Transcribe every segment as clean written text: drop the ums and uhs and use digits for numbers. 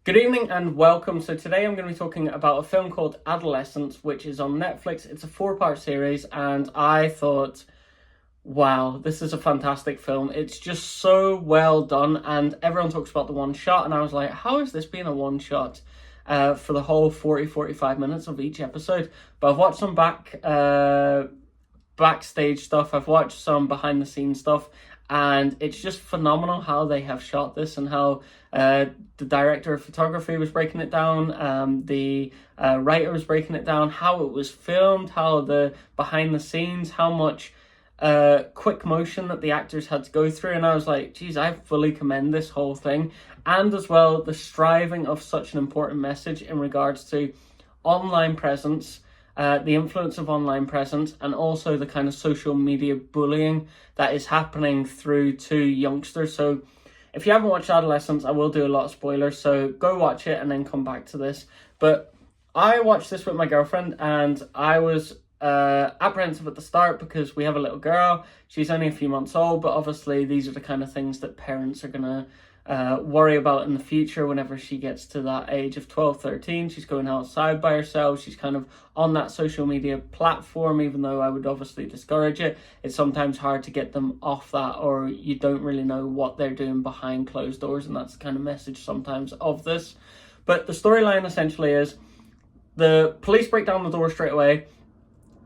Good evening and welcome. So today I'm going to be talking about a film called Adolescence, which is on Netflix. It's a 4-part series and I thought, wow, this is a fantastic film. It's just so well done and everyone talks about the one shot and I was like, how is this being a one shot for the whole 45 minutes of each episode? But I've watched some backstage stuff, I've watched some behind the scenes stuff, and it's just phenomenal how they have shot this and how the director of photography was breaking it down, the writer was breaking it down, how it was filmed, how the behind the scenes, how much quick motion that the actors had to go through. And I was like, geez, I fully commend this whole thing. And as well, the striving of such an important message in regards to online presence, the influence of online presence, and also the kind of social media bullying that is happening through to youngsters. So if you haven't watched Adolescence, I will do a lot of spoilers, so go watch it and then come back to this. But I watched this with my girlfriend and I was apprehensive at the start because we have a little girl. She's only a few months old, but obviously these are the kind of things that parents are gonna worry about in the future whenever she gets to that age of 12, 13. She's going outside by herself. She's kind of on that social media platform, even though I would obviously discourage it. It's sometimes hard to get them off that, or you don't really know what they're doing behind closed doors, and that's the kind of message sometimes of this. But the storyline essentially is the police break down the door straight away.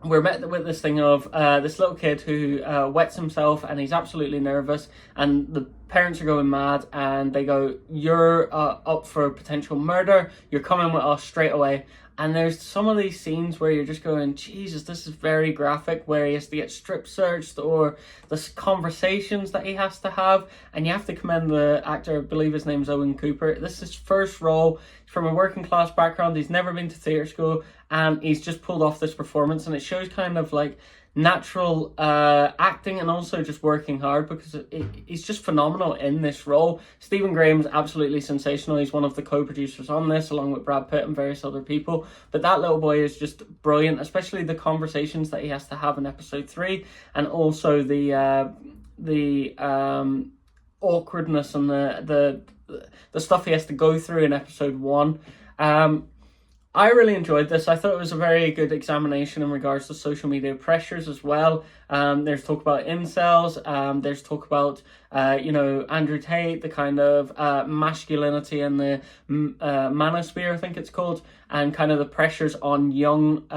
We're met with this thing of this little kid who wets himself and he's absolutely nervous, and the parents are going mad and they go, you're up for potential murder, you're coming with us straight away. And there's some of these scenes where you're just going, Jesus, this is very graphic, where he has to get strip searched, or the conversations that he has to have. And you have to commend the actor, I believe his name's Owen Cooper. This is his first role. He's from a working class background. He's never been to theatre school. And he's just pulled off this performance. And it shows kind of like natural acting and also just working hard, because he's just phenomenal in this role. Stephen Graham's absolutely sensational. He's one of the co-producers on this along with Brad Pitt and various other people, but that little boy is just brilliant, especially the conversations that he has to have in episode 3, and also the awkwardness and the stuff he has to go through in episode 1. I really enjoyed this. I thought it was a very good examination in regards to social media pressures as well. There's talk about incels. There's talk about, Andrew Tate, the kind of masculinity and the manosphere, I think it's called, and kind of the pressures on young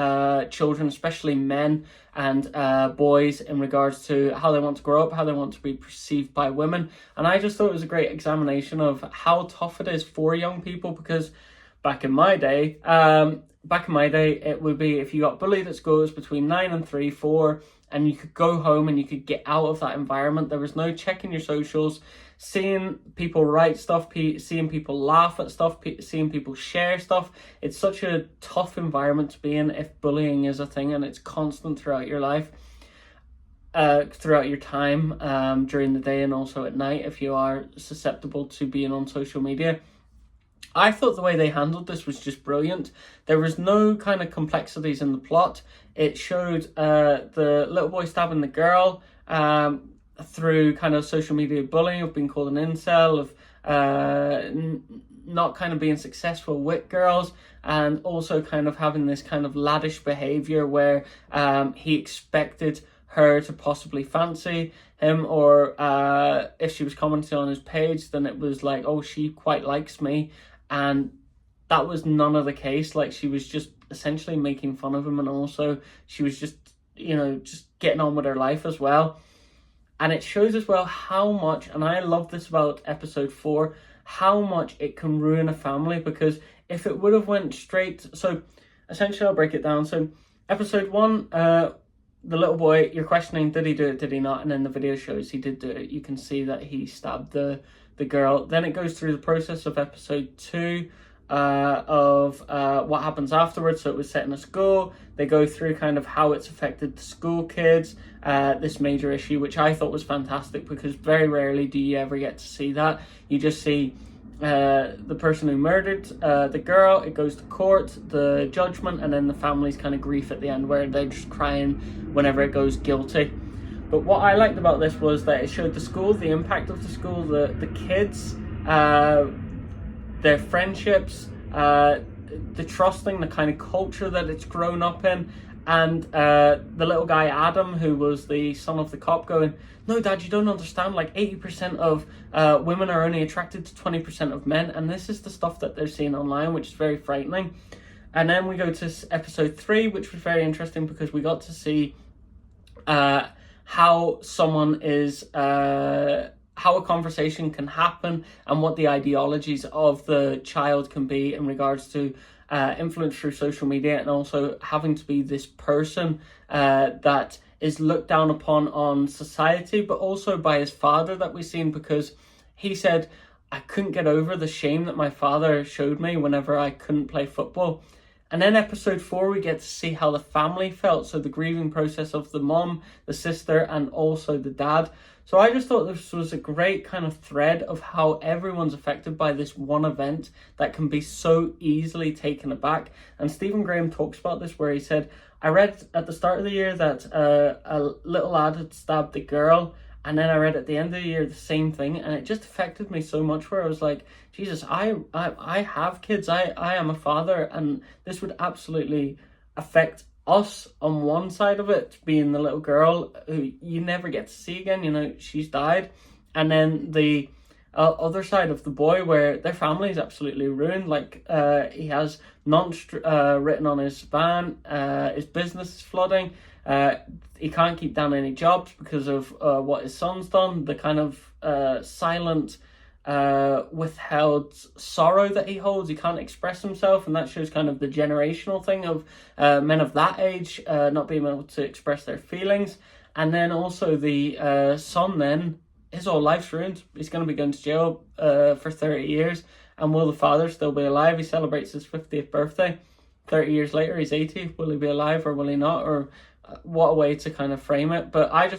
children, especially men and boys, in regards to how they want to grow up, how they want to be perceived by women. And I just thought it was a great examination of how tough it is for young people, because back in my day, it would be if you got bullied at school, it was between 9 and 3, 4, and you could go home and you could get out of that environment. There was no checking your socials, seeing people write stuff, seeing people laugh at stuff, seeing people share stuff. It's such a tough environment to be in if bullying is a thing, and it's constant throughout your life. Throughout your time, during the day and also at night, if you are susceptible to being on social media. I thought the way they handled this was just brilliant. There was no kind of complexities in the plot. It showed the little boy stabbing the girl through kind of social media bullying, of being called an incel, of not kind of being successful with girls, and also kind of having this kind of laddish behavior where he expected her to possibly fancy him, or if she was commenting on his page, then it was like, oh, she quite likes me. And that was none of the case. Like, she was just essentially making fun of him, and also she was just, just getting on with her life as well. And it shows as well how much, and I love this about episode 4, how much it can ruin a family. Because if it would have went straight, so essentially I'll break it down. So episode 1, the little boy, you're questioning, did he do it, did he not? And then the video shows he did do it. You can see that he stabbed the girl. Then it goes through the process of episode 2 of what happens afterwards. So it was set in a school. They go through kind of how it's affected the school kids, this major issue, which I thought was fantastic, because very rarely do you ever get to see that. You just see the person who murdered the girl, it goes to court, the judgment, and then the family's kind of grief at the end, where they're just crying whenever it goes guilty. But what I liked about this was that it showed the school, the impact of the school, the kids their friendships, the trusting, the kind of culture that it's grown up in, and the little guy Adam, who was the son of the cop, going, "No, Dad, you don't understand. Like 80% of women are only attracted to 20% of men," and this is the stuff that they're seeing online, which is very frightening. And then we go to episode 3, which was very interesting because we got to see how someone is. How a conversation can happen and what the ideologies of the child can be in regards to influence through social media, and also having to be this person that is looked down upon on society, but also by his father that we've seen, because he said, "I couldn't get over the shame that my father showed me whenever I couldn't play football." And then episode 4, we get to see how the family felt. So the grieving process of the mom, the sister, and also the dad. So I just thought this was a great kind of thread of how everyone's affected by this one event that can be so easily taken aback. And Stephen Graham talks about this, where he said, "I read at the start of the year that a little lad had stabbed a girl. And then I read at the end of the year the same thing, and it just affected me so much, where I was like, Jesus, I have kids, I am a father, and this would absolutely affect us on one side of it, being the little girl who you never get to see again, you know, she's died. And then the other side of the boy, where their family is absolutely ruined. Like he has nonce written on his van, his business is flooding. He can't keep down any jobs because of what his son's done, the kind of silent, withheld sorrow that he holds. He can't express himself, and that shows kind of the generational thing of men of that age not being able to express their feelings. And then also the son, then his whole life's ruined. He's going to be going to jail for 30 years. And will the father still be alive? He celebrates his 50th birthday. 30 years later, he's 80. Will he be alive or will he not? Or what a way to kind of frame it. But I just